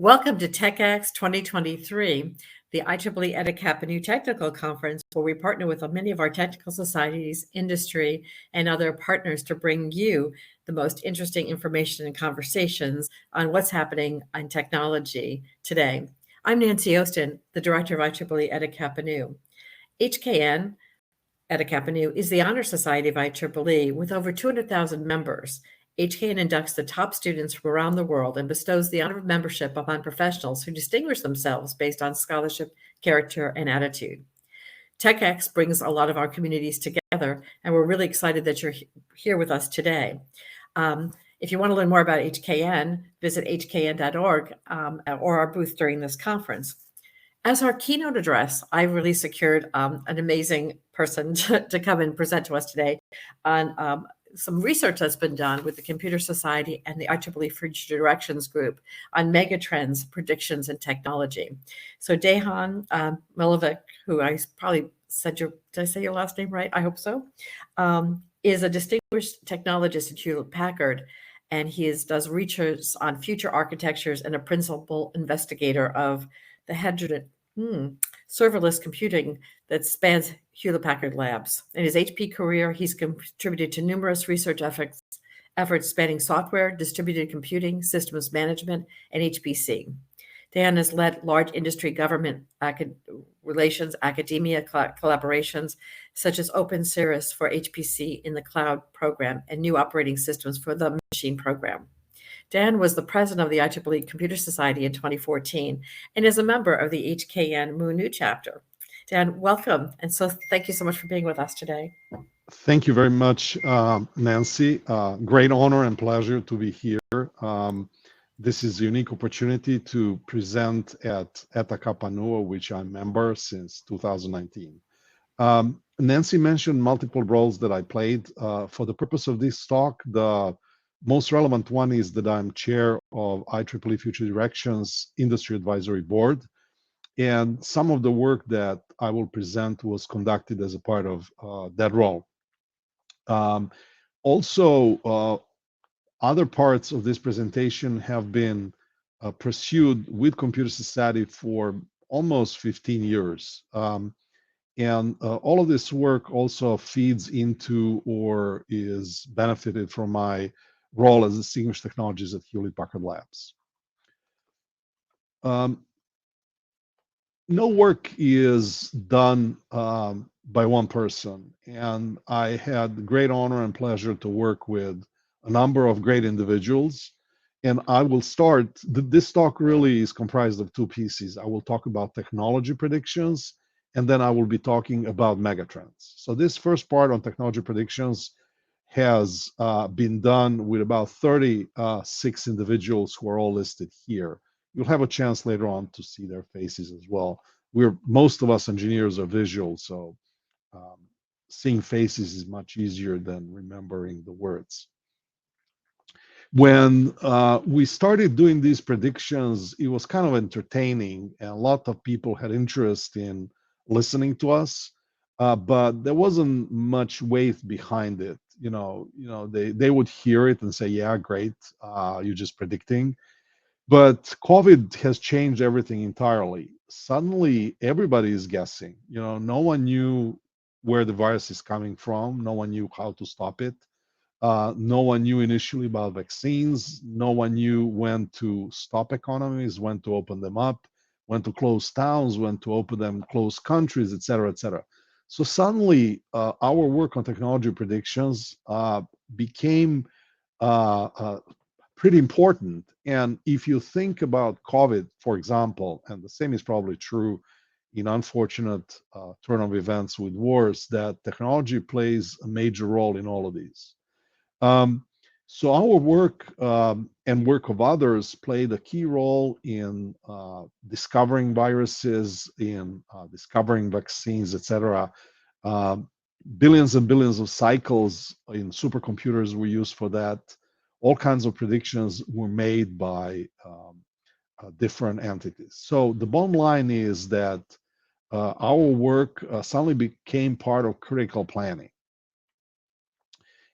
Welcome to TechX 2023, the IEEE EDICAP Technical Conference, where we partner with many of our technical societies, industry, and other partners to bring you the most interesting information and conversations on what's happening in technology today. I'm Nancy Ostin, the director of IEEE EDICAP. HKN EDICAP is the honor society of IEEE with over 200,000 members. HKN inducts the top students from around the world and bestows the honor of membership upon professionals who distinguish themselves based on scholarship, character, and attitude. TechX brings a lot of our communities together, and we're really excited that you're here with us today. If you want to learn more about HKN, visit hkn.org or our booth during this conference. As our keynote address, I really secured an amazing person to come and present to us today on some research that's been done with the Computer Society and the IEEE Future Directions Group on megatrends, predictions, and technology. So Dejan Milovic, who I probably said did I say your last name right? I hope so, is a distinguished technologist at Hewlett-Packard, and he does research on future architectures and a principal investigator of the heterogeneous serverless computing that spans Hewlett-Packard Labs. In his HP career, he's contributed to numerous research efforts spanning software, distributed computing, systems management, and HPC. Dan has led large industry government relations, academia collaborations, such as Open Cirrus for HPC in the cloud program and new operating systems for the machine program. Dan was the president of the IEEE Computer Society in 2014 and is a member of the HKN MooNU chapter. Dan, welcome. And so thank you so much for being with us today. Thank you very much, Nancy. Great honor and pleasure to be here. This is a unique opportunity to present at EDICAP, which I'm a member since 2019. Nancy mentioned multiple roles that I played. For the purpose of this talk, the most relevant one is that I'm chair of IEEE Future Directions Industry Advisory Board. And some of the work that I will present was conducted as a part of that role. Also, other parts of this presentation have been pursued with Computer Society for almost 15 years. And all of this work also feeds into or is benefited from my role as distinguished technologist at Hewlett-Packard Labs. No work is done by one person, and I had the great honor and pleasure to work with a number of great individuals. And I will start, this talk really is comprised of two pieces. I will talk about technology predictions, and then I will be talking about megatrends. So this first part on technology predictions has been done with about 36 individuals who are all listed here. You'll have a chance later on to see their faces as well. Most of us engineers are visual, so seeing faces is much easier than remembering the words. When we started doing these predictions, it was kind of entertaining, and a lot of people had interest in listening to us, but there wasn't much weight behind it. They would hear it and say, yeah, great, you're just predicting. But COVID has changed everything entirely. Suddenly, everybody is guessing. No one knew where the virus is coming from. No one knew how to stop it. No one knew initially about vaccines. No one knew when to stop economies, when to open them up, when to close towns, when to open them, close countries, et cetera, et cetera. So suddenly, our work on technology predictions became pretty important. And if you think about COVID, for example, and the same is probably true in unfortunate turn of events with wars, that technology plays a major role in all of these. So our work and work of others played a key role in discovering viruses, in discovering vaccines, etc. Billions and billions of cycles in supercomputers were used for that. All kinds of predictions were made by different entities. So the bottom line is that our work suddenly became part of critical planning.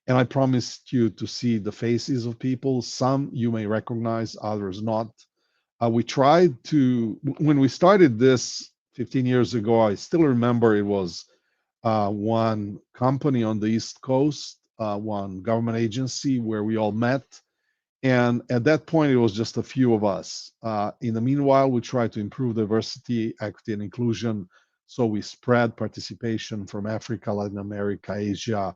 And I promised you to see the faces of people. Some you may recognize, others not. We tried to, when we started this 15 years ago, I still remember it was one company on the East Coast, one government agency where we all met. And at that point, it was just a few of us. In the meanwhile, we tried to improve diversity, equity, and inclusion. So we spread participation from Africa, Latin America, Asia,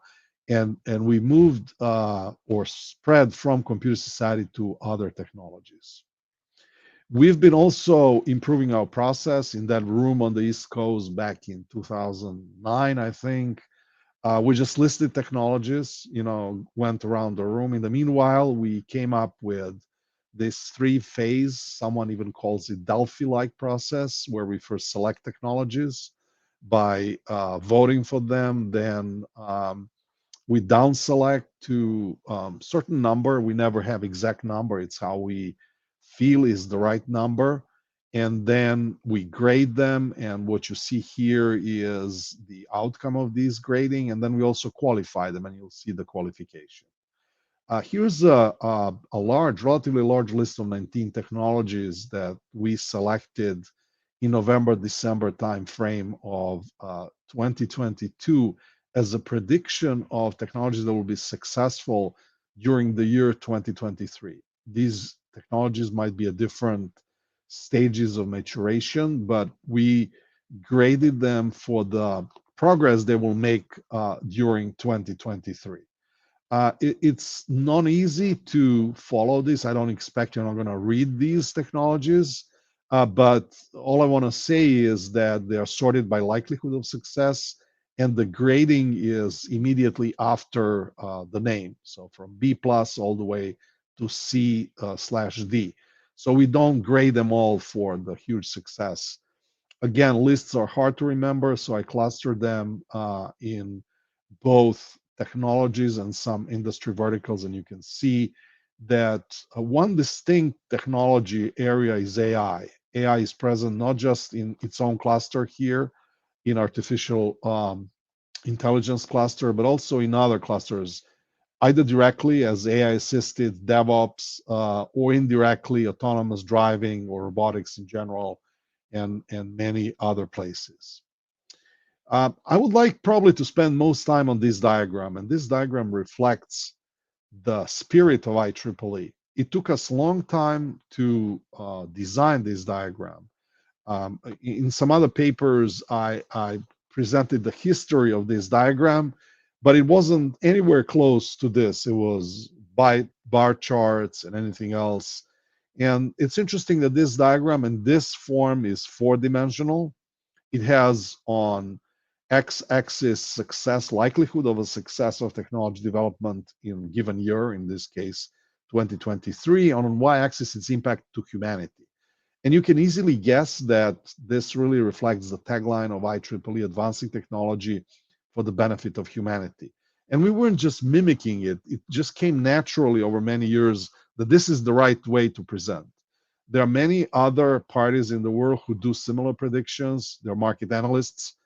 and we moved or spread from computer society to other technologies. We've been also improving our process in that room on the East Coast back in 2009, I think. We just listed technologies, went around the room. In the meanwhile, we came up with this three-phase, someone even calls it Delphi-like process, where we first select technologies by voting for them. Then we down select to certain number. We never have exact number. It's how we feel is the right number. And then we grade them. And what you see here is the outcome of these grading. And then we also qualify them, and you'll see the qualification. Here's a relatively large list of 19 technologies that we selected in November, December timeframe of 2022 as a prediction of technologies that will be successful during the year 2023. These technologies might be at different stages of maturation, but we graded them for the progress they will make during 2023. It's not easy to follow this. I don't expect you're not going to read these technologies, but all I want to say is that they are sorted by likelihood of success, and the grading is immediately after the name. So from B plus all the way to C/D. So we don't grade them all for the huge success. Again, lists are hard to remember, so I clustered them in both technologies and some industry verticals, and you can see that one distinct technology area is AI. AI is present not just in its own cluster here, in artificial intelligence cluster, but also in other clusters, either directly as AI-assisted DevOps or indirectly autonomous driving or robotics in general, and many other places. I would like probably to spend most time on this diagram, and this diagram reflects the spirit of IEEE. It took us a long time to design this diagram. In some other papers, I presented the history of this diagram, but it wasn't anywhere close to this. It was by bar charts and anything else. And it's interesting that this diagram in this form is four-dimensional. It has on x-axis success, likelihood of a success of technology development in a given year, in this case 2023, on y-axis its impact to humanity. And you can easily guess that this really reflects the tagline of IEEE, advancing technology for the benefit of humanity. And we weren't just mimicking it, it just came naturally over many years that this is the right way to present. There are many other parties in the world who do similar predictions. They're market analysts.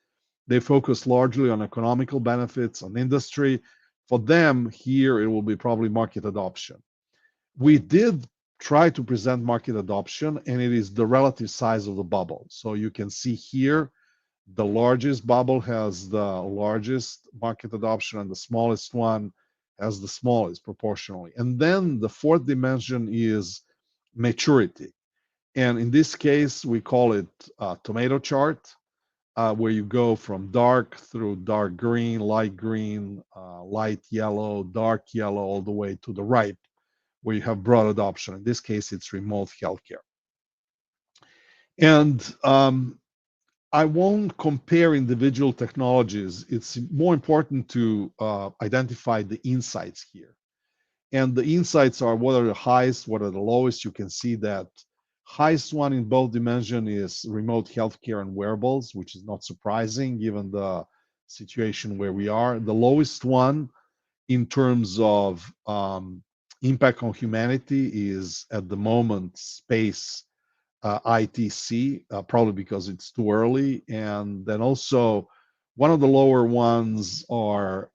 They focus largely on economical benefits, on industry. For them, here it will be probably market adoption. We did try to present market adoption, and it is the relative size of the bubble. So you can see here, the largest bubble has the largest market adoption, and the smallest one has the smallest proportionally. And then the fourth dimension is maturity. And in this case, we call it a tomato chart, where you go from dark through dark green, light yellow, dark yellow, all the way to the ripe, where you have broad adoption. In this case, it's remote healthcare. And I won't compare individual technologies. It's more important to identify the insights here. And the insights are what are the highest, what are the lowest. You can see that highest one in both dimensions is remote healthcare and wearables, which is not surprising given the situation where we are. The lowest one in terms of impact on humanity is at the moment space ITC, probably because it's too early. And then also one of the lower ones are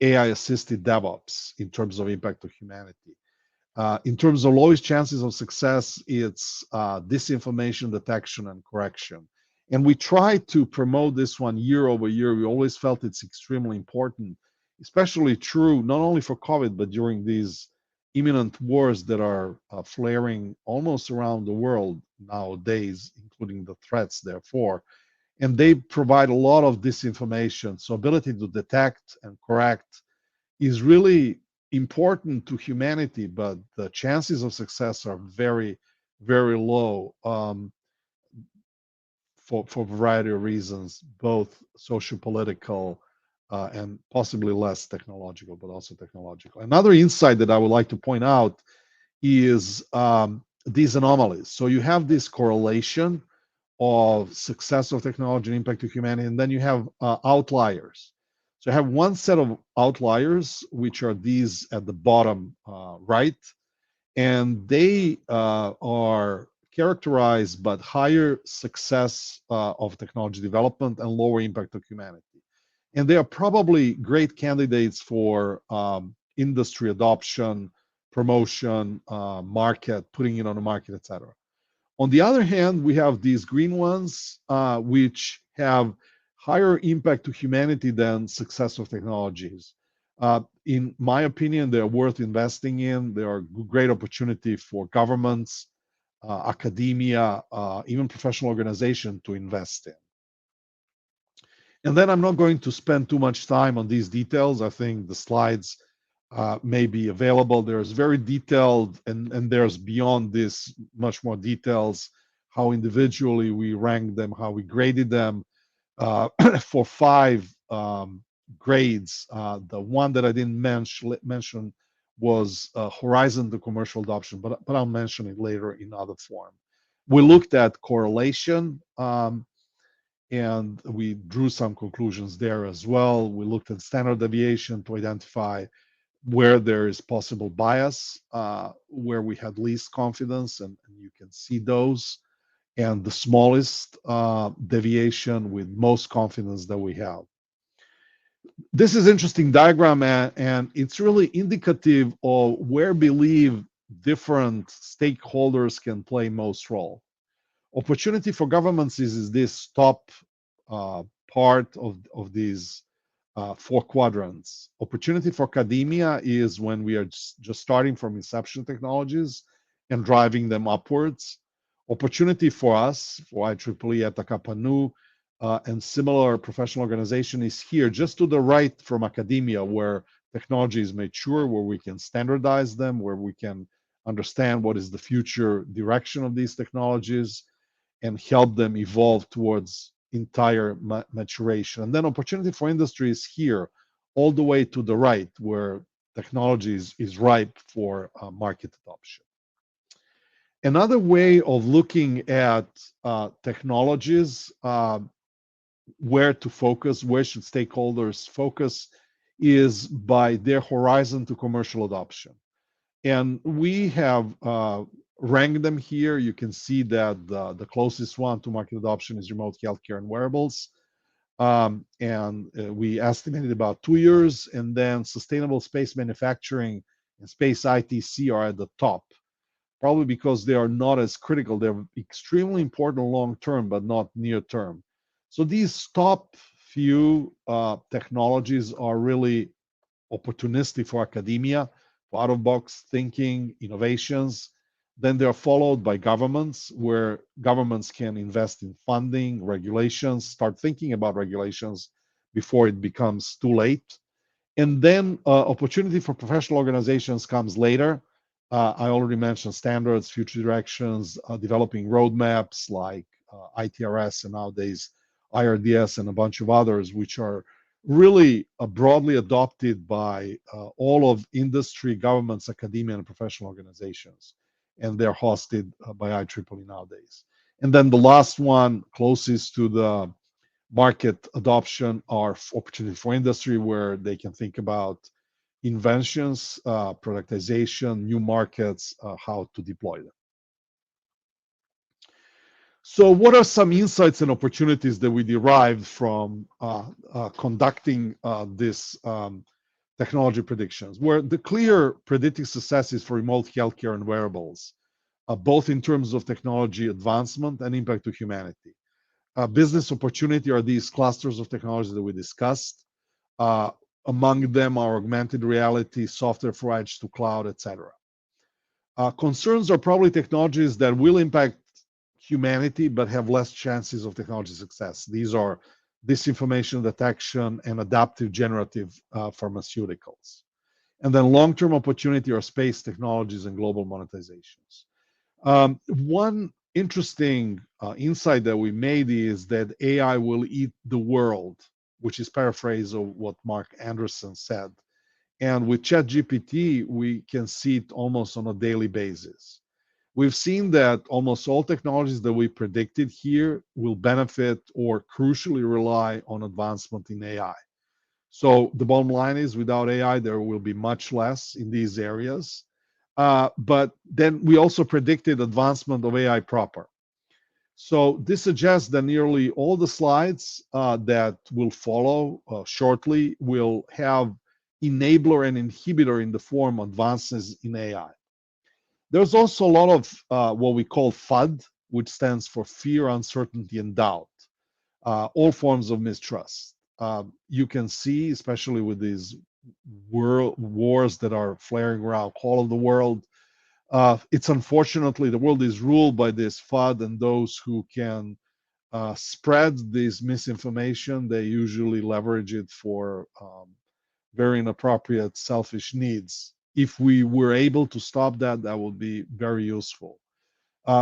AI-assisted DevOps in terms of impact to humanity. In terms of lowest chances of success, it's disinformation detection and correction. And we try to promote this one year over year. We always felt it's extremely important, especially true not only for COVID, but during these imminent wars that are flaring almost around the world nowadays, including the threats, therefore. And they provide a lot of disinformation. So ability to detect and correct is really important to humanity, but the chances of success are very, very low for a variety of reasons, both socio-political and possibly less technological, but also technological. Another insight that I would like to point out is these anomalies. So you have this correlation of success of technology and impact to humanity, and then you have outliers. So I have one set of outliers, which are these at the bottom right, and they are characterized by higher success of technology development and lower impact of humanity. And they are probably great candidates for industry adoption, promotion, market, putting it on the market, etc. On the other hand, we have these green ones, which have higher impact to humanity than successful technologies. In my opinion, they're worth investing in. They are a great opportunity for governments, academia, even professional organization to invest in. And then I'm not going to spend too much time on these details. I think the slides may be available. There's very detailed, and there's beyond this much more details, how individually we ranked them, how we graded them for 5 grades. The one that I didn't mention was horizon to commercial adoption, but I'll mention it later in other form. We looked at correlation, and we drew some conclusions there as well. We looked at standard deviation to identify where there is possible bias, where we had least confidence, and you can see those, and the smallest deviation with most confidence that we have. This is interesting diagram, and it's really indicative of where believe different stakeholders can play most role. Opportunity for governments is this top part of these 4 quadrants. Opportunity for academia is when we are just starting from inception technologies and driving them upwards. Opportunity for us, for IEEE, Etakapanu, and similar professional organization is here, just to the right from academia, where technology is mature, where we can standardize them, where we can understand what is the future direction of these technologies and help them evolve towards entire maturation. And then opportunity for industry is here, all the way to the right, where technology is ripe for market adoption. Another way of looking at technologies, where to focus, where should stakeholders focus, is by their horizon to commercial adoption. And we have ranked them here. You can see that the closest one to market adoption is remote healthcare and wearables. And we estimated about 2 years, and then sustainable space manufacturing and space ITC are at the top, probably because they are not as critical. They're extremely important long term, but not near term. So these top few technologies are really opportunistic for academia, for out-of-box thinking, innovations. Then they're followed by governments, where governments can invest in funding, regulations, start thinking about regulations before it becomes too late. And then opportunity for professional organizations comes later. I already mentioned standards, future directions, developing roadmaps like ITRS and nowadays IRDS and a bunch of others, which are really broadly adopted by all of industry, governments, academia, and professional organizations. And they're hosted by IEEE nowadays. And then the last one, closest to the market adoption, are opportunity for industry, where they can think about inventions, productization, new markets, how to deploy them. So what are some insights and opportunities that we derived from conducting this technology predictions, where the clear predicting success is for remote healthcare and wearables, both in terms of technology advancement and impact to humanity. Business opportunity are these clusters of technology that we discussed. Uh, Among them are augmented reality, software for edge to cloud, etc. Concerns are probably technologies that will impact humanity but have less chances of technology success. These are disinformation detection and adaptive generative pharmaceuticals. And then long-term opportunity are space technologies and global monetizations. One interesting insight that we made is that AI will eat the world, which is paraphrase of what Mark Anderson said. And with ChatGPT, we can see it almost on a daily basis. We've seen that almost all technologies that we predicted here will benefit or crucially rely on advancement in AI. So the bottom line is, without AI, there will be much less in these areas. But then we also predicted advancement of AI proper. So this suggests that nearly all the slides that will follow shortly will have enabler and inhibitor in the form of advances in AI. There's also a lot of what we call FUD, which stands for fear, uncertainty, and doubt, all forms of mistrust. You can see, especially with these wars that are flaring around all of the world, it's unfortunately the world is ruled by this FUD, and those who can spread this misinformation, they usually leverage it for very inappropriate, selfish needs. If we were able to stop that, that would be very useful.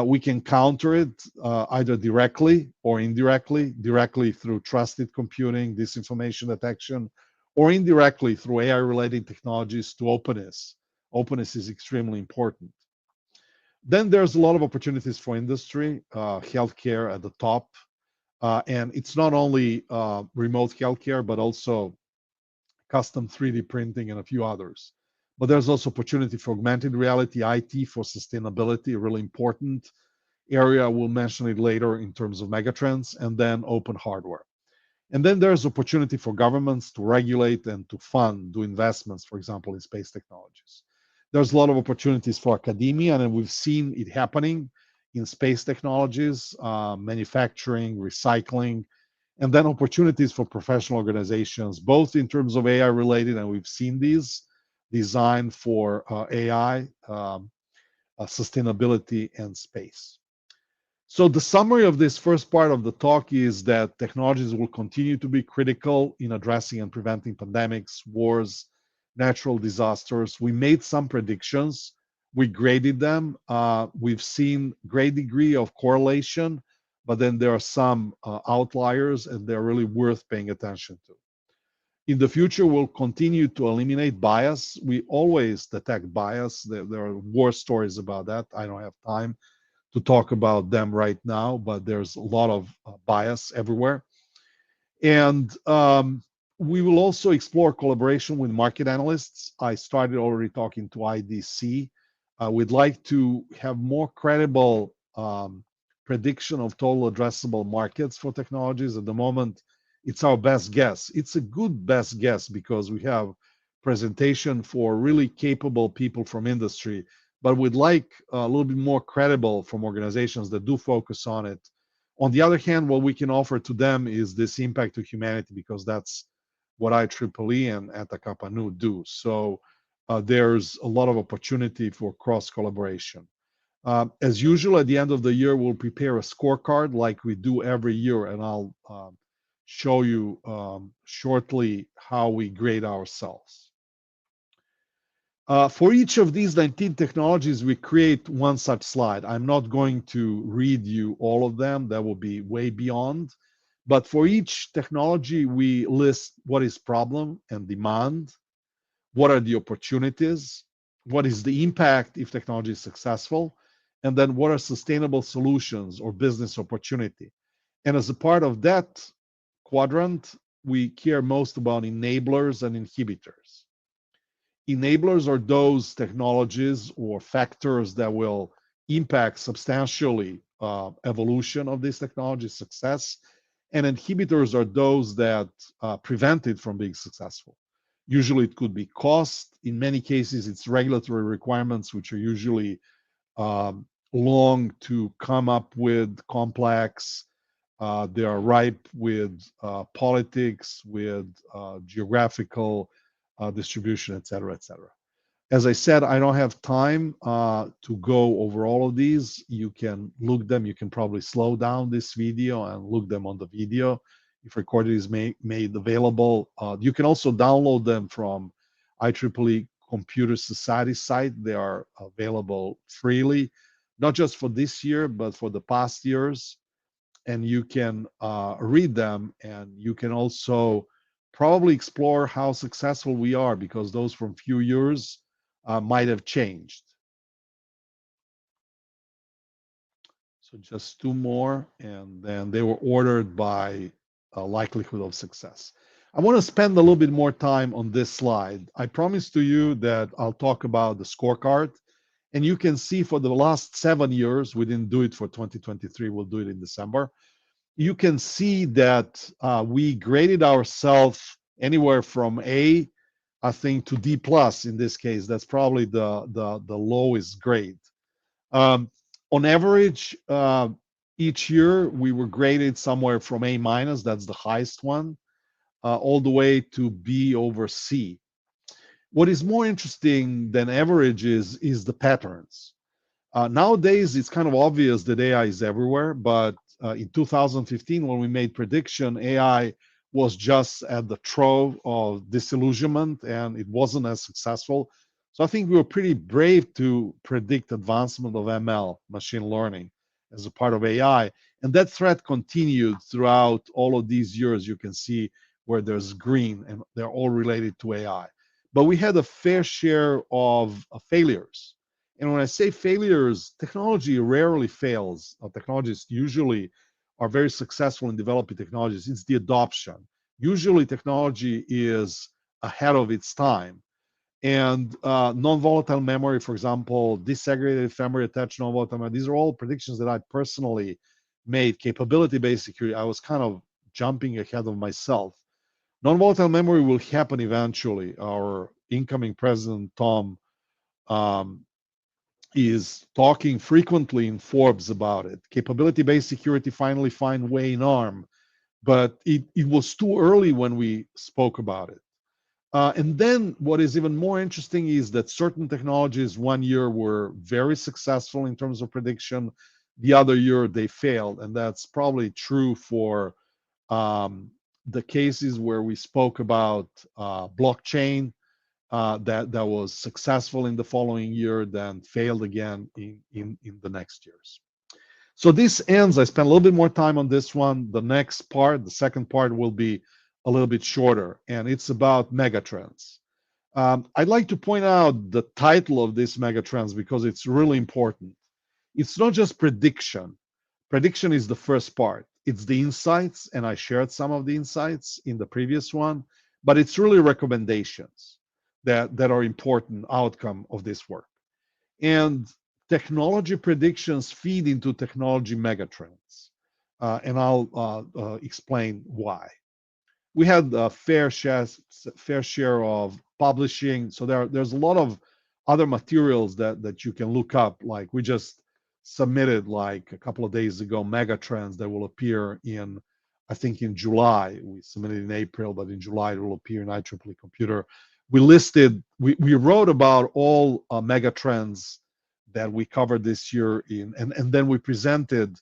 We can counter it either directly or indirectly, directly through trusted computing, disinformation detection, or indirectly through AI-related technologies to openness. Openness is extremely important. Then there's a lot of opportunities for industry, healthcare at the top. And it's not only remote healthcare, but also custom 3D printing and a few others. But there's also opportunity for augmented reality, IT for sustainability, a really important area. We'll mention it later in terms of megatrends, and then open hardware. And then there's opportunity for governments to regulate and to fund, do investments, for example, in space technologies. There's a lot of opportunities for academia, and we've seen it happening in space technologies, manufacturing, recycling, and then opportunities for professional organizations, both in terms of AI related, and we've seen these designed for AI, sustainability, and space. So the summary of this first part of the talk is that technologies will continue to be critical in addressing and preventing pandemics, wars, natural disasters. We made some predictions. We graded them. We've seen great degree of correlation, but then there are some outliers, and they're really worth paying attention to. In the future, we'll continue to eliminate bias. We always detect bias. There are war stories about that. I don't have time to talk about them right now, but there's a lot of bias everywhere. And we will also explore collaboration with market analysts. I started already talking to IDC. We'd like to have more credible prediction of total addressable markets for technologies. At the moment, it's our best guess. It's a good best guess because we have presentation for really capable people from industry, but we'd like a little bit more credible from organizations that do focus on it. On the other hand, what we can offer to them is this impact to humanity, because that's what IEEE and Eta Kappa Nu do. So there's a lot of opportunity for cross collaboration. As usual, at the end of the year, we'll prepare a scorecard like we do every year, and I'll show you shortly how we grade ourselves. For each of these 19 technologies, we create one such slide. I'm not going to read you all of them. That will be way beyond. But for each technology, we list what is problem and demand, what are the opportunities, what is the impact if technology is successful, and then what are sustainable solutions or business opportunity. And as a part of that quadrant, we care most about enablers and inhibitors. Enablers are those technologies or factors that will impact substantially evolution of this technology success, and inhibitors are those that prevent it from being successful. Usually it could be cost. In many cases, it's regulatory requirements, which are usually long to come up with, complex. They are ripe with politics, with geographical distribution, et cetera, et cetera. As I said, I don't have time to go over all of these. You can look them. You can probably slow down this video and look them on the video if recorded is made available. You can also download them from IEEE Computer Society site. They are available freely, not just for this year, but for the past years. And you can read them, and you can also probably explore how successful we are, because those from few years might have changed. So just two more, and then they were ordered by likelihood of success. I want to spend a little bit more time on this slide. I promised to you that I'll talk about the scorecard, and you can see for the last 7 years, we didn't do it for 2023, we'll do it in December. You can see that we graded ourselves anywhere from A, I think, to D plus in this case. That's probably the lowest grade. On average, each year we were graded somewhere from A minus, that's the highest one, all the way to B over C. What is more interesting than average is the patterns. Nowadays, it's kind of obvious that AI is everywhere, but in 2015, when we made prediction, AI was just at the trough of disillusionment, and it wasn't as successful. So I think we were pretty brave to predict advancement of ML, machine learning, as a part of AI. And that threat continued throughout all of these years. You can see where there's green, and they're all related to AI. But we had a fair share of failures. And when I say failures, technology rarely fails. Technologists usually are very successful in developing technologies. It's the adoption. Usually technology is ahead of its time. And non-volatile memory, for example, disaggregated memory, attached non-volatile memory, these are all predictions that I personally made. Capability-based security, I was kind of jumping ahead of myself. Non-volatile memory will happen eventually. Our incoming president, Tom, is talking frequently in Forbes about it. Capability-based security finally find way in ARM, but it was too early when we spoke about it. And then what is even more interesting is that certain technologies 1 year were very successful in terms of prediction. The other year they failed. And that's probably true for the cases where we spoke about blockchain, that was successful in the following year, then failed again in the next years. So this ends. I spent a little bit more time on this one. The next part, the second part, will be a little bit shorter, and it's about megatrends. I'd like to point out the title of this megatrends because it's really important. It's not just prediction. Prediction is the first part. It's the insights, and I shared some of the insights in the previous one, but it's really recommendations that are important outcome of this work. And technology predictions feed into technology megatrends. And I'll explain why. We had a fair share of publishing. So there's a lot of other materials that you can look up. Like we just submitted like a couple of days ago, Megatrends that will appear in, I think in July. We submitted in April, but in July it will appear in IEEE Computer. We wrote about all megatrends that we covered this year and then we presented,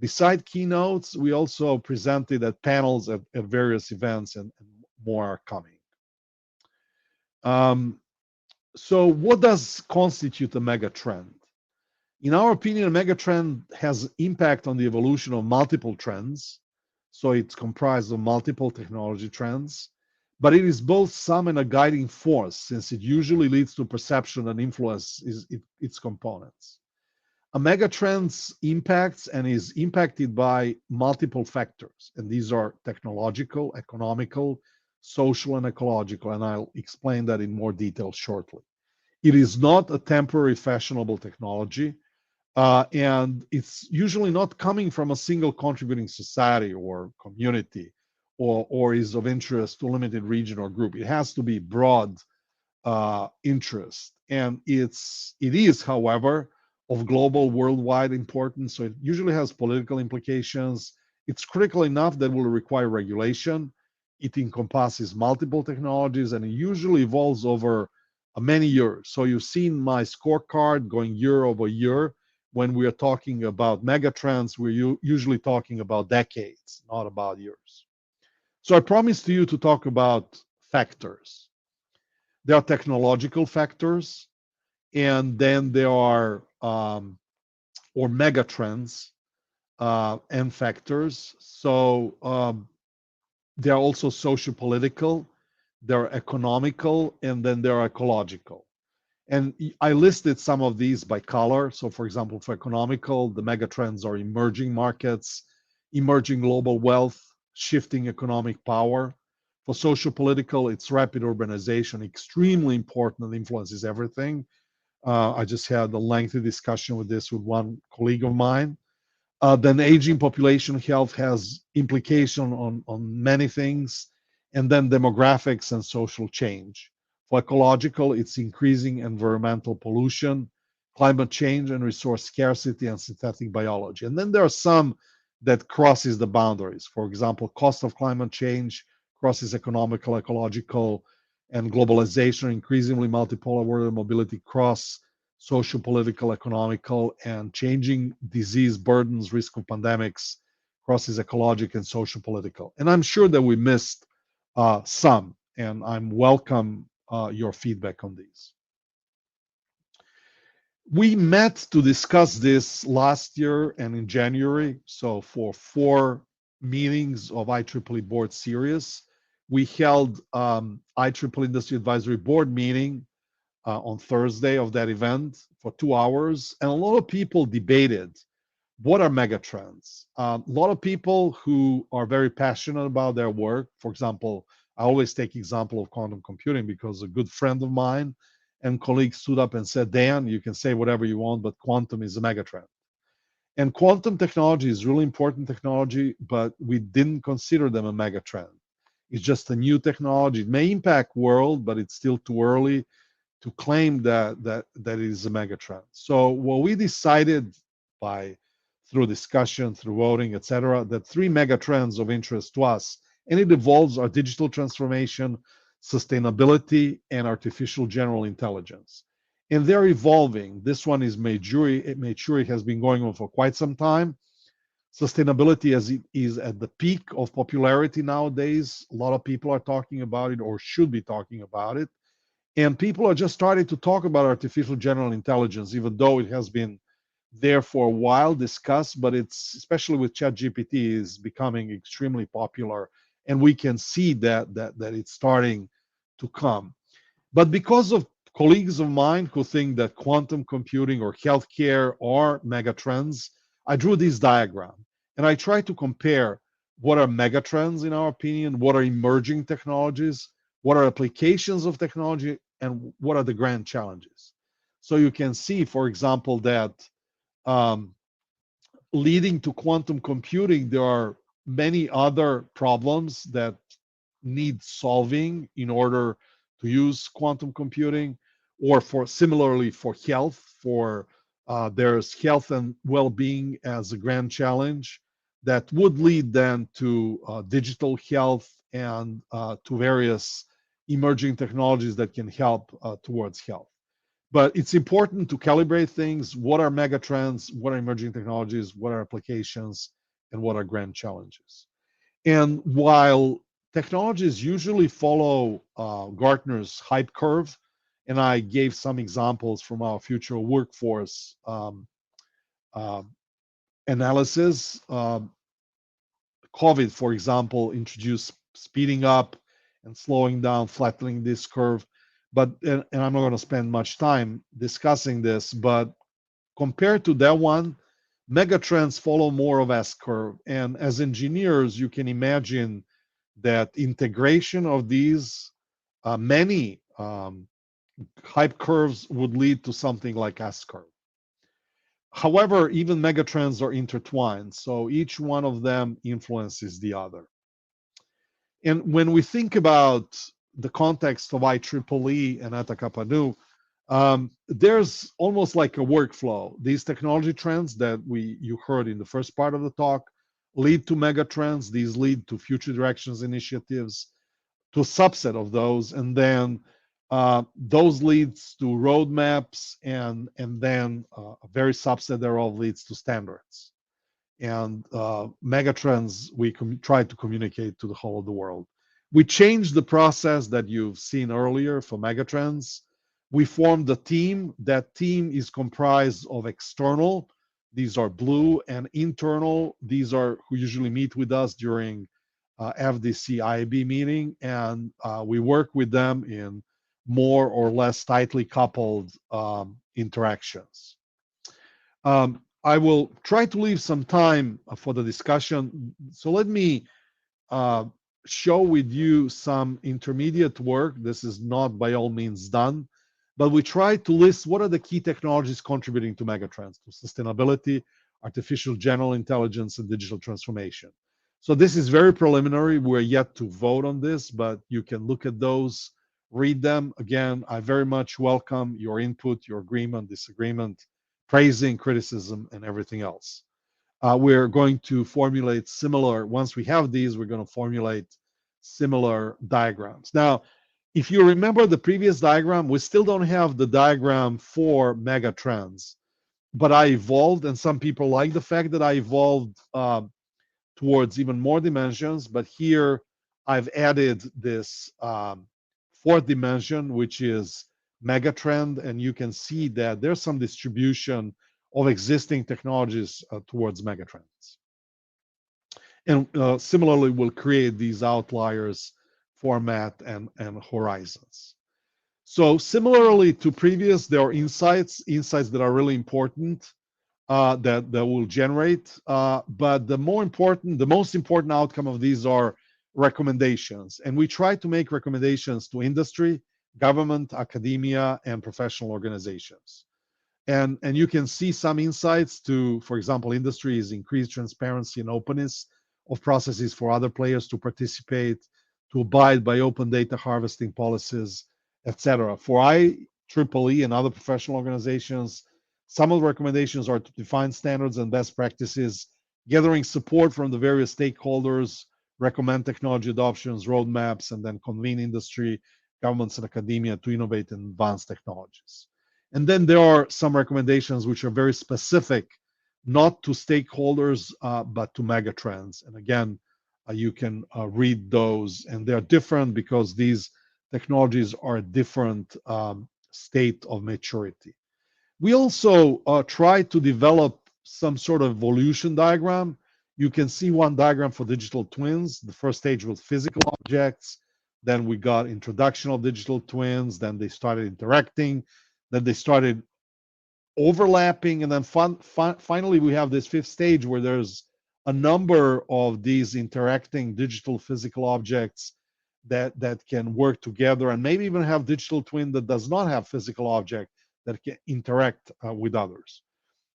beside keynotes, we also presented at panels at various events, and more are coming. So what does constitute a megatrend? In our opinion, a megatrend has impact on the evolution of multiple trends. So it's comprised of multiple technology trends, but it is both sum and a guiding force, since it usually leads to perception and influence its components. A megatrend impacts and is impacted by multiple factors, and these are technological, economical, social, and ecological, and I'll explain that in more detail shortly. It is not a temporary fashionable technology, and it's usually not coming from a single contributing society or community or is of interest to a limited region or group. It has to be broad interest. And it is, however, of global, worldwide importance. So it usually has political implications. It's critical enough that will require regulation. It encompasses multiple technologies and it usually evolves over many years. So you've seen my scorecard going year over year. When we are talking about megatrends, we're usually talking about decades, not about years. So I promised you to talk about factors. There are technological factors, and then there are or megatrends and factors. So there are also socio-political, there are economical, and then there are ecological. And I listed some of these by color. So for example, for economical, the megatrends are emerging markets, emerging global wealth, shifting economic power. For socio-political, it's rapid urbanization, extremely important and influences everything. I just had a lengthy discussion with this with one colleague of mine. Then aging population health has implication on many things, and then demographics and social change. For ecological, it's increasing environmental pollution, climate change and resource scarcity, and synthetic biology. And then there are some that crosses the boundaries. For example, cost of climate change crosses economical, ecological, and globalization, increasingly multipolar world mobility cross social, political, economical, and changing disease burdens, risk of pandemics, crosses ecological and social, political. And I'm sure that we missed some, and I'm welcome your feedback on these. We met to discuss this last year and in January. So for 4 meetings of IEEE Board Series, we held IEEE Industry Advisory Board meeting on Thursday of that event for 2 hours. And a lot of people debated what are megatrends. A lot of people who are very passionate about their work, for example, I always take example of quantum computing because a good friend of mine and colleague stood up and said, Dan, you can say whatever you want, but quantum is a megatrend. And quantum technology is really important technology, but we didn't consider them a megatrend. It's just a new technology. It may impact world, but it's still too early to claim that it is a megatrend. So what we decided through discussion, through voting, etc., that 3 megatrends of interest to us, and it involves our digital transformation, sustainability, and artificial general intelligence. And they're evolving. This one is mature. It has been going on for quite some time. Sustainability as it is at the peak of popularity nowadays. A lot of people are talking about it or should be talking about it. And people are just starting to talk about artificial general intelligence, even though it has been there for a while discussed, but it's, especially with ChatGPT, is becoming extremely popular. And we can see that it's starting to come. But because of colleagues of mine who think that quantum computing or healthcare are megatrends, I drew this diagram. And I try to compare what are megatrends in our opinion, what are emerging technologies, what are applications of technology, and what are the grand challenges. So you can see, for example, that leading to quantum computing, there are many other problems that need solving in order to use quantum computing, or for similarly for health, there's health and well-being as a grand challenge that would lead then to digital health and to various emerging technologies that can help towards health. But it's important to calibrate things. What are megatrends? What are emerging technologies? What are applications? And what are grand challenges? And while technologies usually follow Gartner's hype curve, and I gave some examples from our future workforce analysis. COVID, for example, introduced speeding up and slowing down, flattening this curve. But, and I'm not going to spend much time discussing this, but compared to that one, megatrends follow more of S curve. And as engineers, you can imagine that integration of these many hype curves would lead to something like S curve. However, even megatrends are intertwined, so each one of them influences the other. And when we think about the context of IEEE and Eta Kappa Nu, there's almost like a workflow. These technology trends that you heard in the first part of the talk lead to megatrends. These lead to future directions initiatives, to a subset of those, and then those leads to roadmaps, and then a very subset thereof leads to standards. And megatrends we try to communicate to the whole of the world. We changed the process that you've seen earlier for megatrends. We formed a team. That team is comprised of external, these are blue, and internal, these are who usually meet with us during FDC IAB meeting, and we work with them in more or less tightly coupled interactions. I will try to leave some time for the discussion. So let me show with you some intermediate work. This is not by all means done, but we try to list what are the key technologies contributing to megatrends, to sustainability, artificial general intelligence, and digital transformation. So this is very preliminary. We're yet to vote on this, but you can look at those, read them. Again, I very much welcome your input, your agreement, disagreement, praising, criticism, and everything else. We're going to formulate similar, once we have these, we're going to formulate similar diagrams. Now, if you remember the previous diagram, we still don't have the diagram for megatrends, but I evolved, and some people like the fact that I evolved towards even more dimensions, but here I've added this fourth dimension, which is megatrend, and you can see that there's some distribution of existing technologies towards megatrends. And similarly, we'll create these outliers, format, and horizons. So similarly to previous, there are insights that are really important that will generate. But the most important outcome of these are recommendations. And we try to make recommendations to industry, government, academia, and professional organizations. And you can see some insights to, for example, industry is increased transparency and openness of processes for other players to participate, to abide by open data harvesting policies, etc. For IEEE and other professional organizations, some of the recommendations are to define standards and best practices, gathering support from the various stakeholders, recommend technology adoptions, roadmaps, and then convene industry, governments, and academia to innovate in advanced technologies. And then there are some recommendations which are very specific, not to stakeholders, but to megatrends. And again, you can read those, and they're different because these technologies are a different state of maturity. We also try to develop some sort of evolution diagram. You can see one diagram for digital twins. The first stage was physical objects. Then we got introduction of digital twins. Then they started interacting. Then they started overlapping. And then finally, we have this fifth stage where there's a number of these interacting digital physical objects that can work together, and maybe even have digital twin that does not have physical object that can interact with others.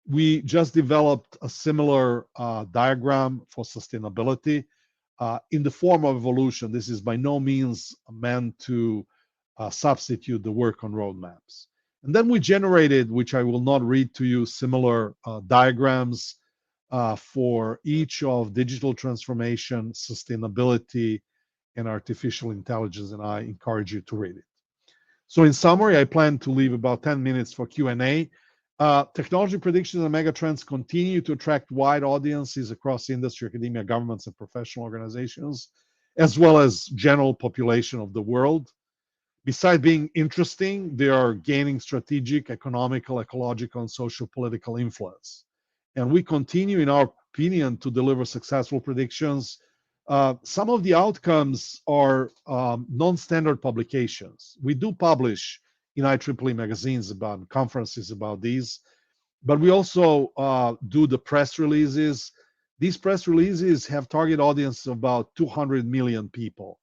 We just developed a similar diagram for sustainability in the form of evolution. This is by no means meant to substitute the work on roadmaps. And then we generated, which I will not read to you, similar diagrams for each of digital transformation, sustainability, and artificial intelligence, and I encourage you to read it. So in summary, I plan to leave about 10 minutes for Q&A. Technology predictions and megatrends continue to attract wide audiences across industry, academia, governments, and professional organizations, as well as general population of the world. Besides being interesting, they are gaining strategic, economical, ecological, and social political influence. And we continue, in our opinion, to deliver successful predictions. Some of the outcomes are non-standard publications. We do publish in IEEE magazines about conferences about these, but we also do the press releases. These press releases have target audience of about 200 million people.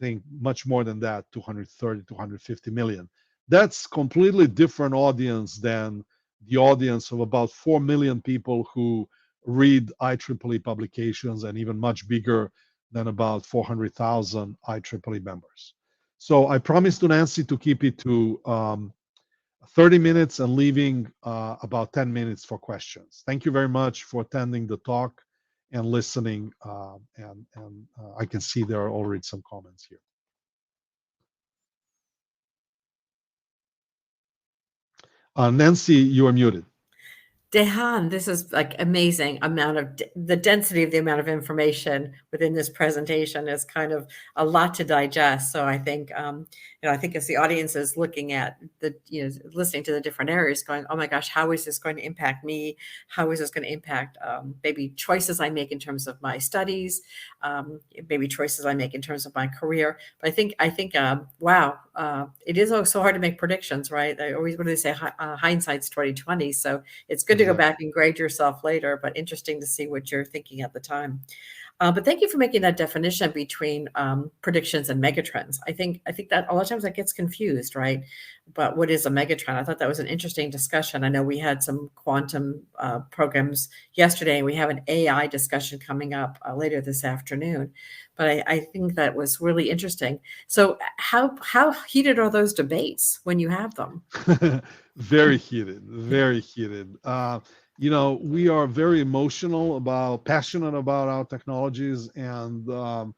I think much more than that, 230, 250 million. That's completely different audience than the audience of about 4 million people who read IEEE publications, and even much bigger than about 400,000 IEEE members. So I promised to Nancy to keep it to 30 minutes and leaving about 10 minutes for questions. Thank you very much for attending the talk and listening. I can see there are already some comments here. Nancy, you are muted. Dehan, this is like amazing amount of the density of the amount of information within this presentation is kind of a lot to digest. So I think, I think as the audience is looking at the, listening to the different areas going, oh my gosh, how is this going to impact me? How is this going to impact maybe choices I make in terms of my studies, maybe choices I make in terms of my career. But I think, wow, it is so hard to make predictions, right? I always, what do they say? Hindsight's 20/20. So it's good to go back and grade yourself later, but interesting to see what you're thinking at the time. But thank you for making that definition between predictions and megatrends. I think that a lot of times that gets confused, right? But what is a megatrend? I thought that was an interesting discussion. I know we had some quantum programs yesterday, and we have an AI discussion coming up later this afternoon. But I think that was really interesting. So how heated are those debates when you have them? Very heated, very heated. We are very passionate about our technologies, and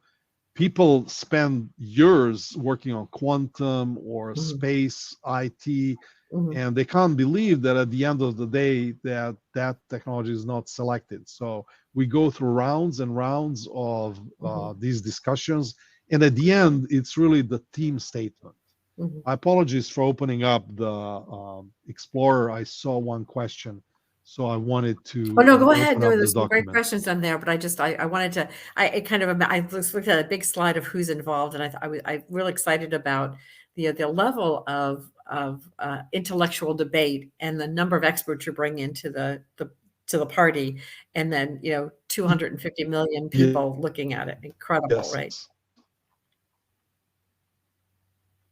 people spend years working on quantum or space IT, and they can't believe that at the end of the day that technology is not selected. So we go through rounds and rounds of these discussions, and at the end, it's really the team statement. I apologize for opening up the Explorer. I saw one question, so I wanted to. Oh no, go ahead. No, there's some great questions on there, but I wanted to. I looked at a big slide of who's involved, and I'm really excited about the level of intellectual debate and the number of experts you bring into the party, and then 250 million people looking at it. Incredible, right?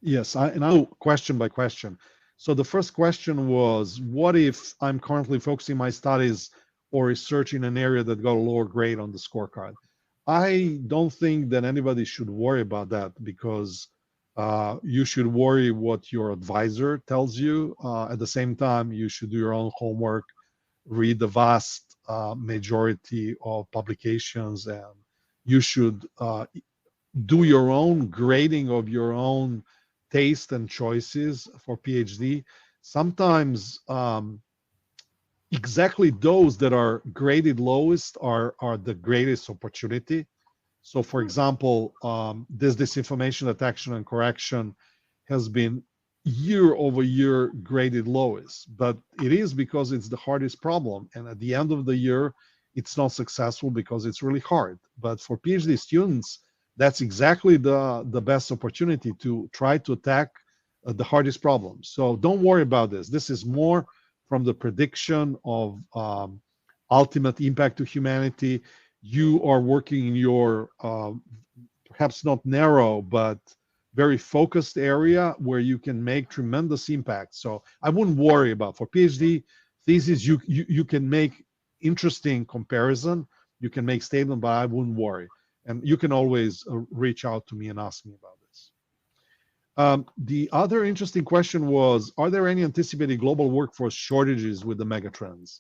Yes, I'll question by question. So the first question was, what if I'm currently focusing my studies or research in an area that got a lower grade on the scorecard? I don't think that anybody should worry about that, because you should worry what your advisor tells you. At the same time, you should do your own homework, read the vast majority of publications, and you should do your own grading of your own taste and choices for PhD. Sometimes exactly those that are graded lowest are the greatest opportunity. So for example, this disinformation detection and correction has been year over year graded lowest, but it is because it's the hardest problem. And at the end of the year, it's not successful because it's really hard. But for PhD students, that's exactly the best opportunity to try to attack the hardest problems. So don't worry about this. This is more from the prediction of ultimate impact to humanity. You are working in your perhaps not narrow, but very focused area where you can make tremendous impact. So I wouldn't worry about, for PhD thesis, you can make interesting comparison, you can make statement, but I wouldn't worry. And you can always reach out to me and ask me about this. The other interesting question was, are there any anticipated global workforce shortages with the megatrends?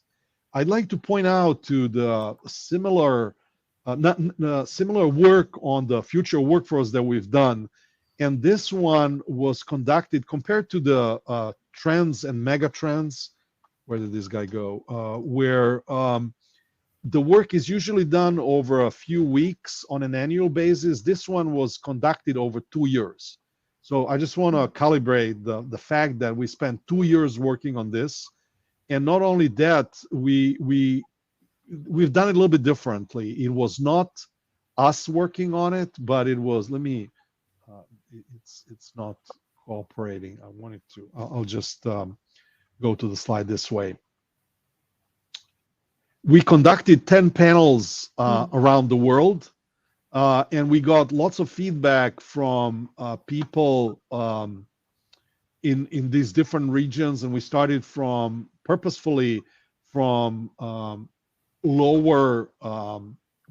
I'd like to point out to the similar work on the future workforce that we've done. And this one was conducted compared to the trends and megatrends. Where did this guy go? Where the work is usually done over a few weeks on an annual basis. This one was conducted over 2 years. So I just want to calibrate the fact that we spent 2 years working on this. And not only that, we've done it a little bit differently. It was not us working on it, but it was, it's not cooperating. I wanted to, I'll just go to the slide this way. We conducted 10 panels around the world, and we got lots of feedback from people in these different regions, and we started purposefully from lower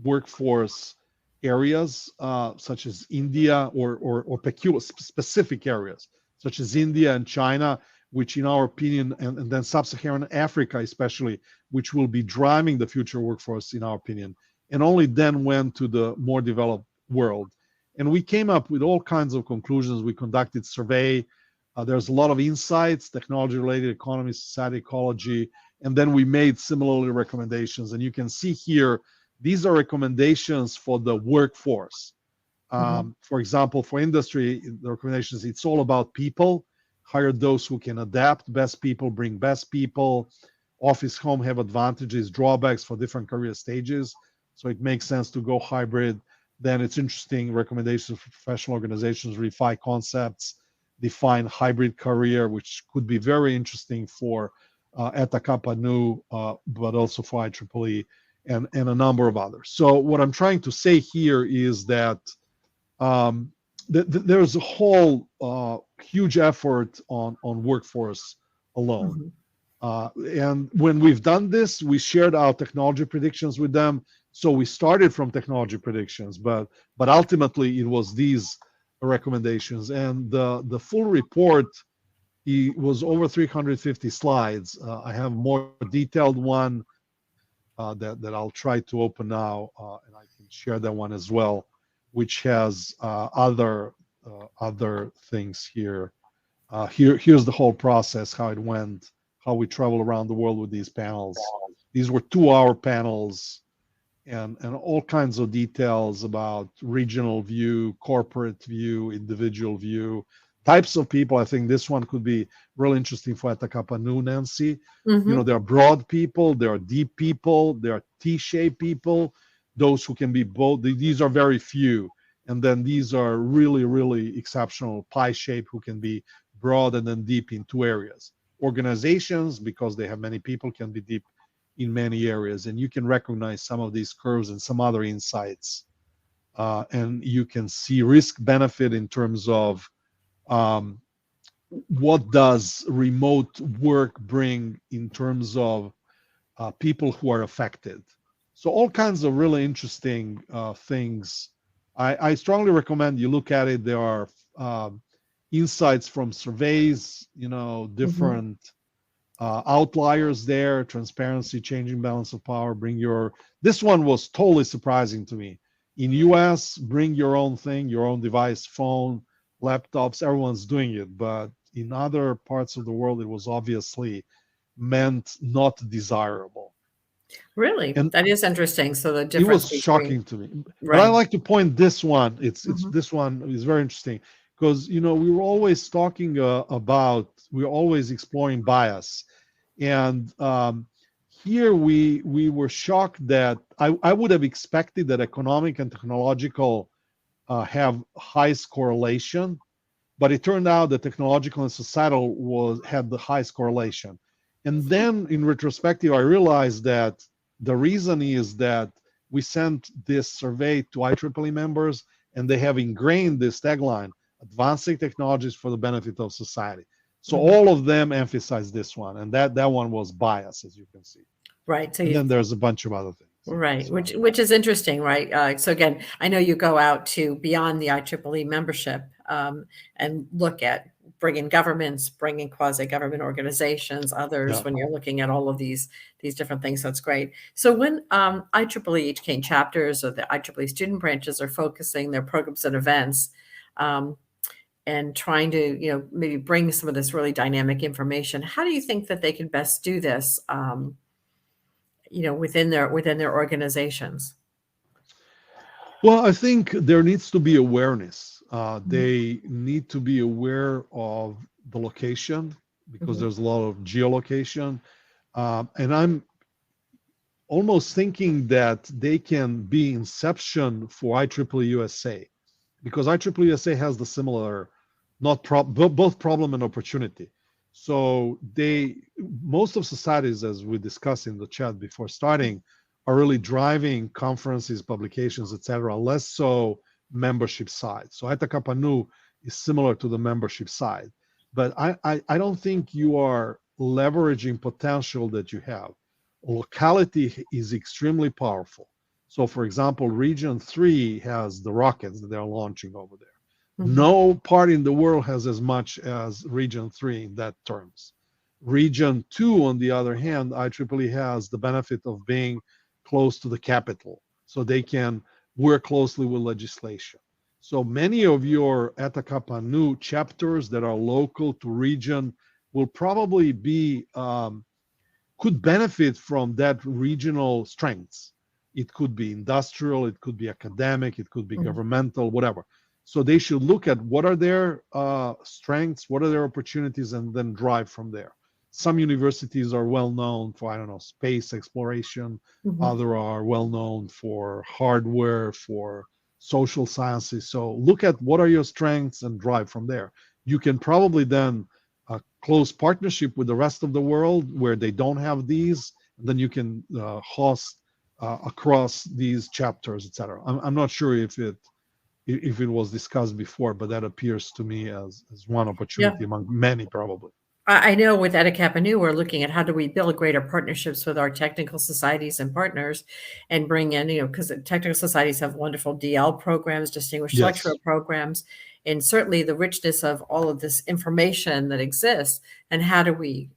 workforce areas such as India or peculiar specific areas such as India and China, which in our opinion, and then sub-Saharan Africa especially, which will be driving the future workforce in our opinion, and only then went to the more developed world. And we came up with all kinds of conclusions. We conducted survey. There's a lot of insights, technology-related economy, society, ecology, and then we made similarly recommendations. And you can see here, these are recommendations for the workforce. For example, for industry, the recommendations, it's all about people. Hire those who can adapt. Best people bring best people. Office, home have advantages, drawbacks for different career stages. So it makes sense to go hybrid. Then it's interesting recommendations for professional organizations, refine concepts, define hybrid career, which could be very interesting for Eta Kappa Nu, but also for IEEE and a number of others. So what I'm trying to say here is that there's a whole huge effort on workforce alone. And when we've done this, we shared our technology predictions with them. So we started from technology predictions, but ultimately it was these recommendations. And the full report, it was over 350 slides. I have a more detailed one that I'll try to open now, and I can share that one as well, which has other things here. Here's the whole process, how it went, how we travel around the world with these panels. These were 2-hour panels, and all kinds of details about regional view, corporate view, individual view, types of people. I think this one could be really interesting for Eta Kappa Nu, Nancy. You know, there are broad people, there are deep people, there are T-shaped people, those who can be both. These are very few. And then these are really, really exceptional pie shape who can be broad and then deep in 2 areas. Organizations, because they have many people, can be deep in many areas. And you can recognize some of these curves and some other insights. And you can see risk benefit in terms of what does remote work bring in terms of people who are affected. So all kinds of really interesting things. I strongly recommend you look at it. There are insights from surveys, you know, different outliers there, transparency, changing balance of power, this one was totally surprising to me. In US, bring your own thing, your own device, phone, laptops, everyone's doing it. But in other parts of the world, it was obviously meant not desirable. Really? And that is interesting. So the it difference was between, shocking to me. right. But I like to point this one. It's this one is very interesting because, you know, we were always talking we're always exploring bias. And here we were shocked that I would have expected that economic and technological have highest correlation, but it turned out that technological and societal had the highest correlation. And then in retrospective, I realized that the reason is that we sent this survey to IEEE members, and they have ingrained this tagline, advancing technologies for the benefit of society. So all of them emphasize this one, and that one was biased, as you can see. Right. So and then there's a bunch of other things. Right, which is interesting, right? So again, I know you go out to beyond the IEEE membership and look at bringing governments, bringing quasi-government organizations, others, when you're looking at all of these different things. That's great. So when IEEE-HKN chapters or the IEEE student branches are focusing their programs and events and trying to, you know, maybe bring some of this really dynamic information, how do you think that they can best do this? You know, within their organizations? Well, I think there needs to be awareness. They need to be aware of the location because there's a lot of geolocation. And I'm almost thinking that they can be inception for IEEE USA because IEEE USA has the similar, both problem and opportunity. So most of societies, as we discussed in the chat before starting, are really driving conferences, publications, etc., less so membership side. So Eta Kappa Nu is similar to the membership side. But I don't think you are leveraging potential that you have. Locality is extremely powerful. So, for example, Region 3 has the rockets that they're launching over there. Mhm. No part in the world has as much as Region 3 in that terms. Region 2, on the other hand, IEEE has the benefit of being close to the capital, so they can work closely with legislation. So many of your Etakapanu chapters that are local to region will probably be could benefit from that regional strengths. It could be industrial, it could be academic, it could be Mhm. governmental, whatever. So they should look at what are their strengths, what are their opportunities, and then drive from there. Some universities are well known for, I don't know, space exploration. Mhm. Other are well known for hardware, for social sciences. So look at what are your strengths and drive from there. You can probably then a close partnership with the rest of the world where they don't have these, and then you can host across these chapters, etc. I'm not sure if it was discussed before, but that appears to me as one Yeah. opportunity among many, probably. I know with EDICAP we're looking at how do we build greater partnerships with our technical societies and partners and bring in, because technical societies have wonderful DL programs, distinguished lecturer Yes. programs, and certainly the richness of all of this information that exists. And how do we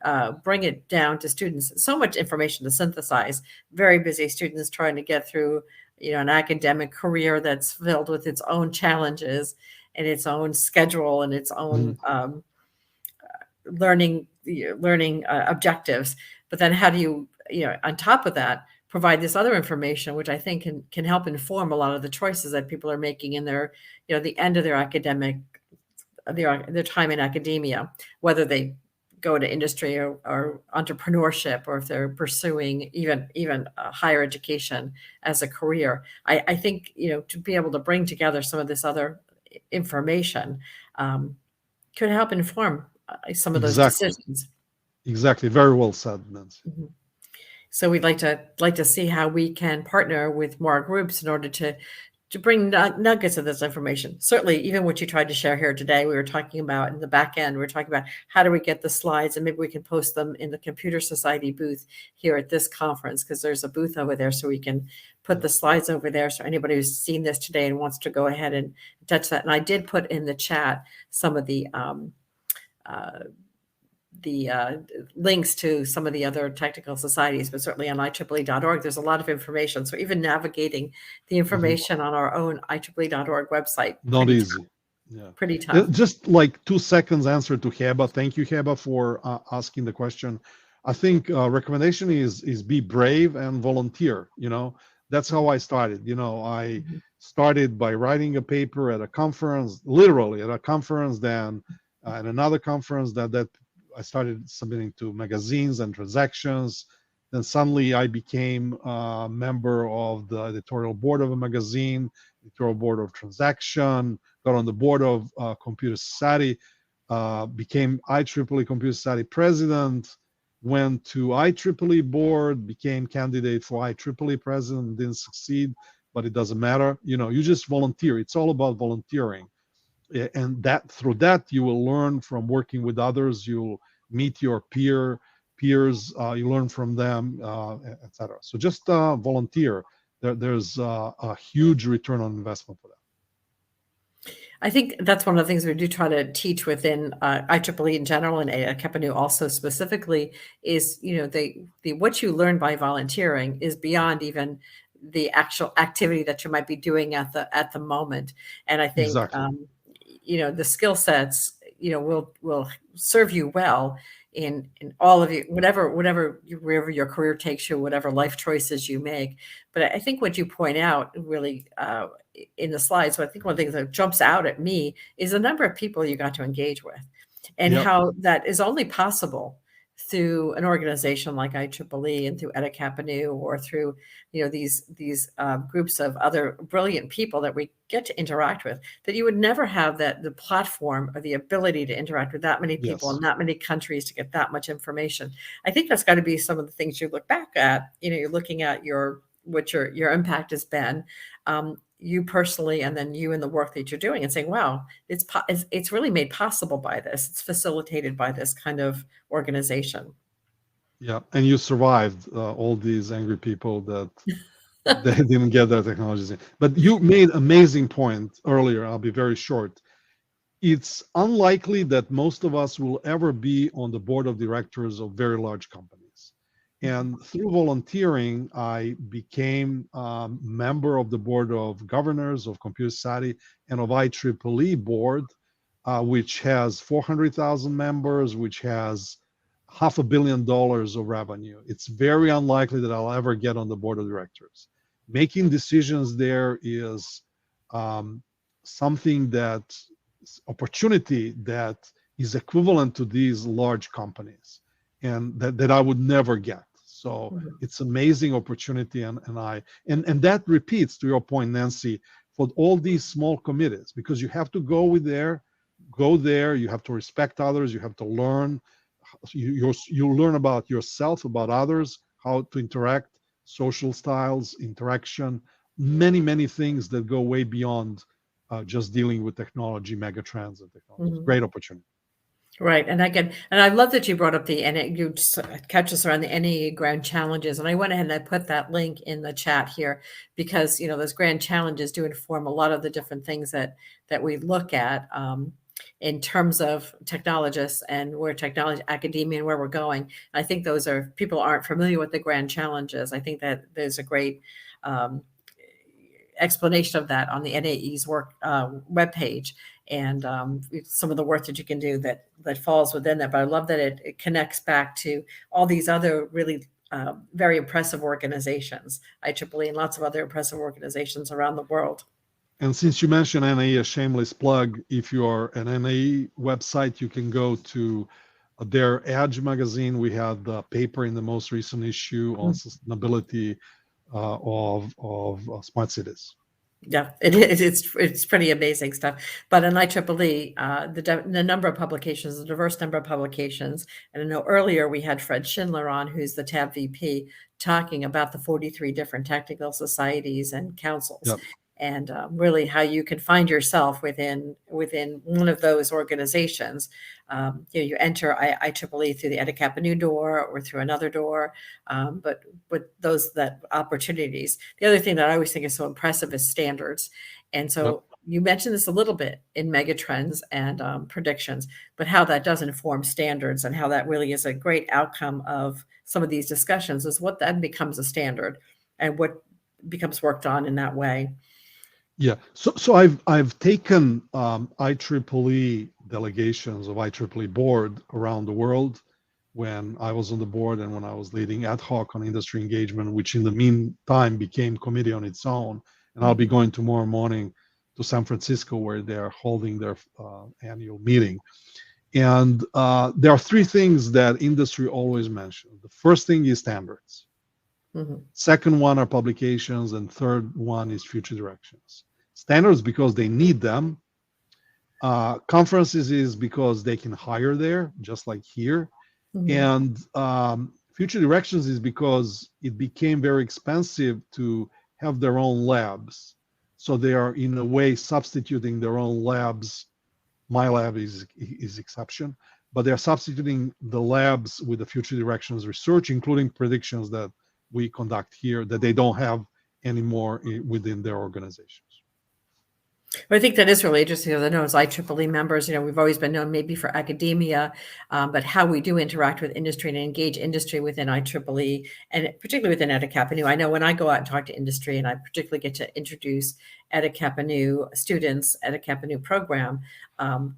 bring it down to students? So much information to synthesize, very busy students trying to get through, an academic career that's filled with its own challenges and its own schedule and its Mhm. own learning objectives. But then how do you, on top of that, provide this other information, which I think can help inform a lot of the choices that people are making in their, the end of their academic, their time in academia, whether they go to industry or entrepreneurship, or if they're pursuing even higher education as a career. I think, to be able to bring together some of this other information um, could help inform some of those Exactly. decisions. Exactly. Very well said, Nancy. Mhm. So we'd like to see how we can partner with more groups in order to bring nuggets of this information. Certainly, even what you tried to share here today, we were talking about in the back end. We are talking about how do we get the slides, and maybe we can post them in the Computer Society booth here at this conference, because there's a booth over there, so we can put Yeah. the slides over there. So anybody who's seen this today and wants to go ahead and touch that, and I did put in the chat some of uh, the links to some of the other technical societies, but certainly on IEEE.org, there's a lot of information. So even navigating the Mhm. information on our own IEEE.org website, Not easy. Yeah. pretty tough. Just like 2 seconds answer to Heba. Thank you, Heba, for asking the question. I think recommendation is be brave and volunteer. That's how I started. I Mhm. started by writing a paper at a conference, literally at a conference, then at another conference that I started submitting to magazines and transactions. Then suddenly I became a member of the editorial board of a magazine, editorial board of transaction, got on the board of Computer Society, became IEEE Computer Society president, went to IEEE board, became candidate for IEEE president, didn't succeed, but it doesn't matter. You just volunteer. It's all about volunteering. And that through that, you will learn from working with others. You'll meet your peers. You learn from them, etc. So just volunteer. There's a huge return on investment for that. I think that's one of the things we do try to teach within IEEE in general, and Kepanu also specifically, is the what you learn by volunteering is beyond even the actual activity that you might be doing at the moment. And I think Exactly. the skill sets will serve you well in all of you, wherever your career takes you, whatever life choices you make. But I think what you point out really in the slides, so I think one of the things that jumps out at me is the number of people you got to engage with, and Yep. how that is only possible through an organization like IEEE and through EDICAPANU, or through these groups of other brilliant people that we get to interact with, that you would never have the platform or the ability to interact with that many people in Yes. that many countries to get that much information. I think that's got to be some of the things you look back at. You're looking at what your impact has been, you personally, and then you in the work that you're doing, and saying, wow, it's really made possible by this. It's facilitated by this kind of organization. Yeah. And you survived all these angry people that They didn't get their technologies in. But you made amazing point earlier. I'll be very short. It's unlikely that most of us will ever be on the board of directors of very large companies. And through volunteering, I became a member of the board of governors of Computer Society and of IEEE board, which has 400,000 members, which has $500 million of revenue. It's very unlikely that I'll ever get on the board of directors. Making decisions there is something that opportunity that is equivalent to these large companies and that I would never get. So it's amazing opportunity and that repeats to your point, Nancy, for all these small committees, because you have to go there, you have to respect others, you have to learn, you learn about yourself, about others, how to interact, social styles, interaction, many things that go way beyond just dealing with technology, megatrends and technologies. Great opportunity. Right. And I love that you brought up you catch us around the NAE grand challenges. And I went ahead and I put that link in the chat here because, those grand challenges do inform a lot of the different things that we look at in terms of technologists and where technology, academia, and where we're going. I think those are, people aren't familiar with the grand challenges. I think that there's a great explanation of that on the NAE's work webpage, and some of the work that you can do that falls within that. But I love that it connects back to all these other really very impressive organizations, IEEE and lots of other impressive organizations around the world. And since you mentioned NAE, a shameless plug, if you are an NAE website, you can go to their Edge magazine. We had the paper in the most recent issue on sustainability of smart cities. Yeah, it's pretty amazing stuff. But in IEEE, the number of publications, the diverse number of publications, and I know earlier we had Fred Schindler on, who's the TAB VP, talking about the 43 different technical societies and councils. Yep. And really how you can find yourself within one of those organizations. You enter IEEE through the EDICAP new door or through another door, but those opportunities. The other thing that I always think is so impressive is standards. And so you mentioned this a little bit in Megatrends and predictions, but how that does inform standards and how that really is a great outcome of some of these discussions is what then becomes a standard and what becomes worked on in that way. Yeah, so I've taken IEEE delegations of IEEE board around the world when I was on the board and when I was leading ad hoc on industry engagement, which in the meantime became committee on its own. And I'll be going tomorrow morning to San Francisco where they're holding their annual meeting. And there are three things that industry always mentions. The first thing is standards. Second one are publications, and third one is future directions. Standards because they need them. Conferences is because they can hire there, just like here. And future directions is because it became very expensive to have their own labs. So they are in a way substituting their own labs. My lab is exception, but they're substituting the labs with the future directions research, including predictions that we conduct here that they don't have anymore within their organizations. Well, I think that is really interesting. I know as IEEE members, we've always been known maybe for academia, but how we do interact with industry and engage industry within IEEE, and particularly within EDICAP. I know when I go out and talk to industry, and I particularly get to introduce EDICAP students, EDICAP program,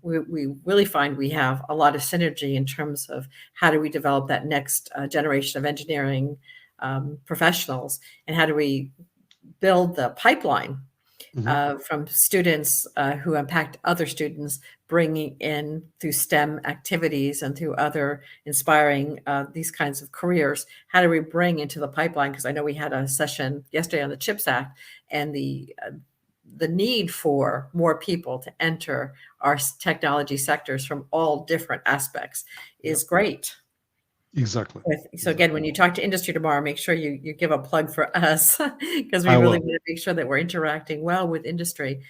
we really find we have a lot of synergy in terms of how do we develop that next generation of engineering professionals, and how do we build the pipeline from students who impact other students, bringing in through STEM activities and through other inspiring these kinds of careers. How do we bring into the pipeline? Because I know we had a session yesterday on the CHIPS Act and the need for more people to enter our technology sectors from all different aspects is great. Exactly. So again, when you talk to industry tomorrow, make sure you give a plug for us because we really want to make sure that we're interacting well with industry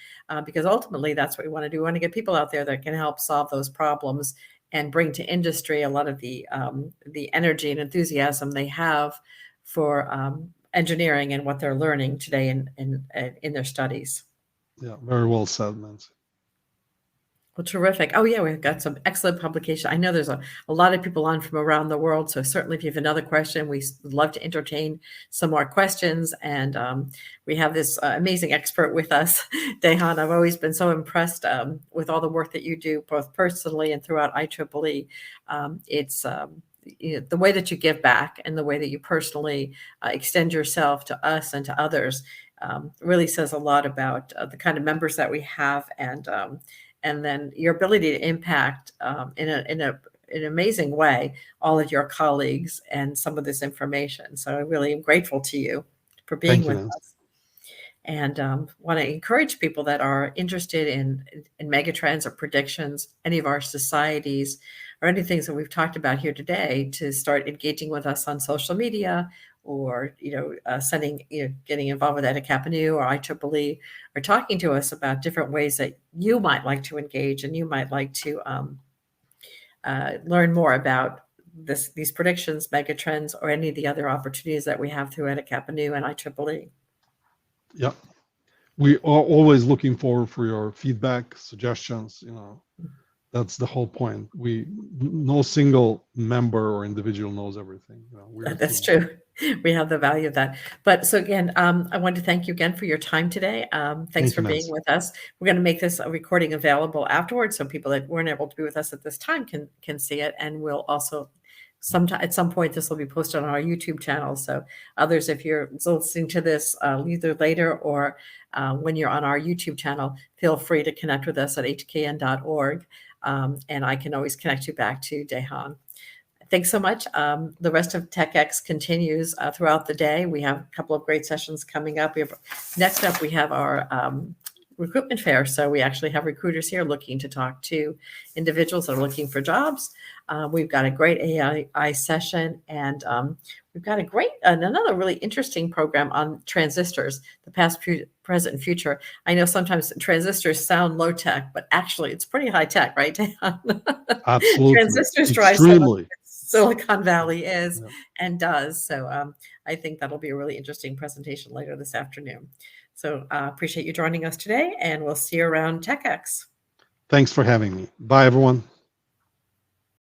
because ultimately that's what we want to do. We want to get people out there that can help solve those problems and bring to industry a lot of the energy and enthusiasm they have for engineering and what they're learning today in their studies. Yeah, very well said, Nancy. Well, terrific. Oh, yeah, we've got some excellent publication. I know there's a lot of people on from around the world. So certainly if you have another question, we would love to entertain some more questions. And we have this amazing expert with us, Dehan. I've always been so impressed with all the work that you do, both personally and throughout IEEE. It's the way that you give back and the way that you personally extend yourself to us and to others really says a lot about the kind of members that we have, and then your ability to impact in an amazing way all of your colleagues and some of this information. So I really am grateful to you for being Thank you, with Nancy. us. And want to encourage people that are interested in megatrends or predictions, any of our societies, or any things that we've talked about here today, to start engaging with us on social media, or getting involved with EDICAP or IEEE, or talking to us about different ways that you might like to engage and you might like to learn more about these predictions, megatrends, or any of the other opportunities that we have through EDICAP and IEEE. Yeah, we are always looking forward for your feedback, suggestions. That's the whole point. No single member or individual knows everything. That's true. We have the value of that. But so again, I want to thank you again for your time today. Thanks for being with us. We're going to make this a recording available afterwards, so people that weren't able to be with us at this time can see it. And we'll also at some point this will be posted on our YouTube channel. So others, if you're listening to this either later or when you're on our YouTube channel, feel free to connect with us at hkn.org. And I can always connect you back to Dehan. Thanks so much. The rest of TechX continues throughout the day. We have a couple of great sessions coming up. Next up, we have our recruitment fair. So we actually have recruiters here looking to talk to individuals that are looking for jobs. We've got a great AI session, and we've got another really interesting program on transistors, the past, present, and future. I know sometimes transistors sound low tech, but actually it's pretty high tech, right? Absolutely. Transistors drive Extremely. Silicon Valley is and does. So I think that'll be a really interesting presentation later this afternoon. So appreciate you joining us today, and we'll see you around TechX. Thanks for having me. Bye, everyone.